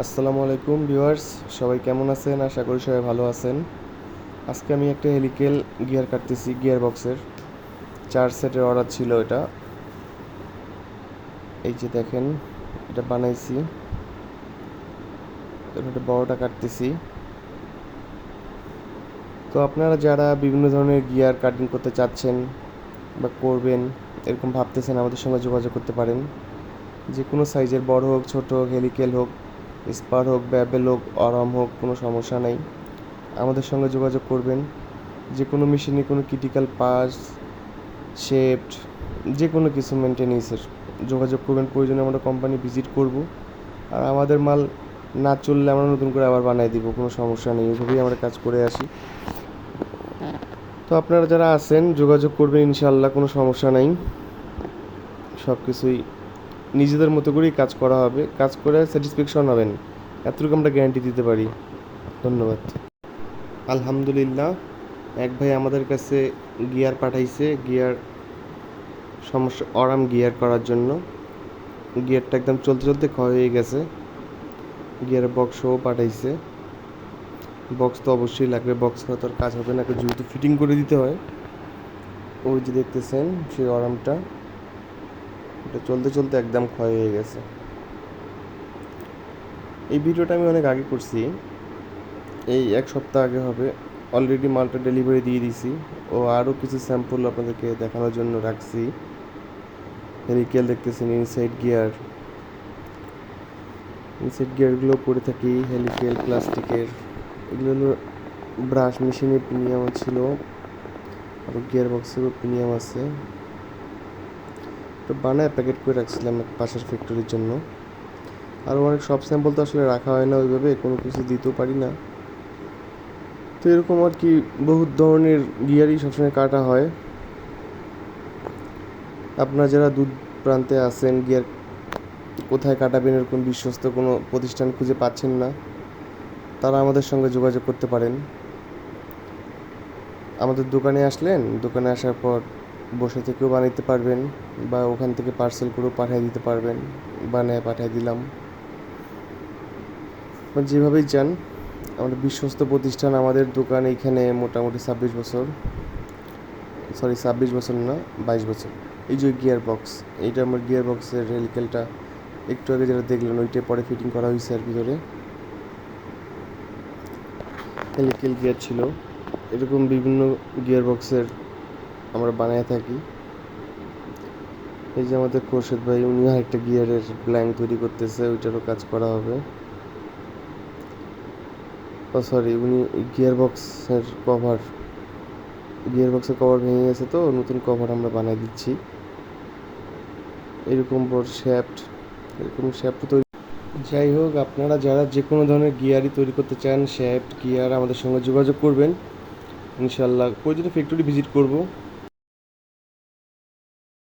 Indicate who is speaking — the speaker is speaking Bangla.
Speaker 1: আসসালামু আলাইকুম ভিউয়ার্স, সবাই কেমন আছেন? আশা করি সবাই ভালো আছেন। আজকে আমি একটা হেলিকেল গিয়ার কাটতেছি, গিয়ার বক্সের 4 সেটের অর্ডার ছিল এটা। এই যে দেখেন, এটা বানাইছি, এটা বড়টা কাটতেছি। তো আপনারা যারা বিভিন্ন ধরনের গিয়ার কাটিং করতে চাচ্ছেন বা করবেন, এরকম ভাবতেছেন, আমাদের সঙ্গে যোগাযোগ করতে পারেন। যে কোনো সাইজের, বড় হোক ছোট হোক, হেলিকেল হোক, স্পার হোক, ব্যাবেল হোক, অরাম হোক, কোনো সমস্যা নাই, আমাদের সঙ্গে যোগাযোগ করবেন। যে কোনো মেশিনে কোনো ক্রিটিক্যাল পার্টস, শেপড, যে কোনো কিছু মেনটেনেন্সের যোগাযোগ করবেন। প্রয়োজনে আমরা কোম্পানি ভিজিট করব, আর আমাদের মাল না চললে আমরা নতুন করে আবার বানিয়ে দিব, কোনো সমস্যা নেই। ওইভাবেই আমরা কাজ করে আসি। তো আপনারা যারা আছেন যোগাযোগ করবেন, ইনশাআল্লাহ কোনো সমস্যা নাই। সব কিছুই নিজেদের মতো করেই কাজ করা হবে, কাজ করে স্যাটিসফ্যাকশন হবেন, এতটুকু আমরা গ্যারান্টি দিতে পারি। ধন্যবাদ। আলহামদুলিল্লাহ, এক ভাই আমাদের কাছে গিয়ার পাঠাইছে, গিয়ার সমস্যা, অরাম গিয়ার করার জন্য। গিয়ারটা একদম চলতে চলতে ক্ষয় হয়ে গেছে। গিয়ারের বক্সও পাঠাইছে। বক্স তো অবশ্যই লাগবে, বক্স ছাড়া তো আর কাজ হবে না, যেহেতু ফিটিং করে দিতে হয়। ওই যে দেখতেছেন সেই অরামটা, এটা চলতে চলতে একদম ক্ষয় হয়ে গেছে। এই ভিডিওটা আমি অনেক আগে করছি, এই 1 সপ্তাহ আগে হবে। অলরেডি মালটা ডেলিভারি দিয়ে দিছি। ও আরও কিছু স্যাম্পল আপনাদেরকে দেখানোর জন্য রাখছি। হেলিকেল দেখতেছেন, ইনসাইড গিয়ার, ইনসাইড গিয়ারগুলো করে থাকি হেলিকেল প্লাস্টিকের। এগুলো হলো ব্রাশ মেশিনের প্রিমিয়াম ছিল, আর গিয়ার বক্সেরও প্রিমিয়াম আছে। তো বানায় প্যাকেট করে রাখছিলাম এক পাশের ফ্যাক্টরির জন্য। আরও অনেক সব স্যাম্পল তো আসলে রাখা হয় না ওইভাবে, কোনো কিছু দিতেও পারি না। তো এরকম আর কি, বহুত ধরনের গিয়ারই সবসময় কাটা হয়। আপনারা যারা দূর প্রান্তে আছেন, গিয়ার কোথায় কাটাবেন এরকম বিশ্বস্ত কোনো প্রতিষ্ঠান খুঁজে পাচ্ছেন না, তারা আমাদের সঙ্গে যোগাযোগ করতে পারেন। আমাদের দোকানে আসলেন, দোকানে আসার পর বসে থেকেও বানাইতে পারবেন, বা ওখান থেকে পার্সেল করেও পাঠিয়ে দিতে পারবেন, বানায় পাঠিয়ে দিলাম। যেভাবেই চান, আমাদের বিশ্বস্ত প্রতিষ্ঠান। আমাদের দোকান এইখানে মোটামুটি 26 বছর, সরি 26 বছর না, 22 বছর। এই যে গিয়ার বক্স, এইটা আমার গিয়ার বক্সের হেলিকেলটা একটু আগে যেটা দেখলেন, ওইটাই পরে ফিটিং করা হয়েছে আর ভিতরে হেলিকেল গিয়ার ছিল। এরকম বিভিন্ন গিয়ার বক্সের আমরা বানিয়ে থাকি। এই যে আমাদের খোরশেদ ভাই, উনিও একটা গিয়ারের ব্ল্যাঙ্ক তৈরি করতেছে, ওইটারও কাজ করা হবে। ও সরি, উনি গিয়ার বক্সের কভার, গিয়ার বক্সের কভার ভেঙে গেছে, তো নতুন কভার আমরা বানিয়ে দিচ্ছি। এরকম বড় শ্যাফট, এরকম শ্যাফট তৈরি। যাই হোক, আপনারা যারা যে কোনো ধরনের গিয়ারই তৈরি করতে চান, শ্যাফট গিয়ার, আমাদের সঙ্গে যোগাযোগ করবেন। ইনশাল্লাহ প্রয়োজনে ফ্যাক্টরি ভিজিট করব।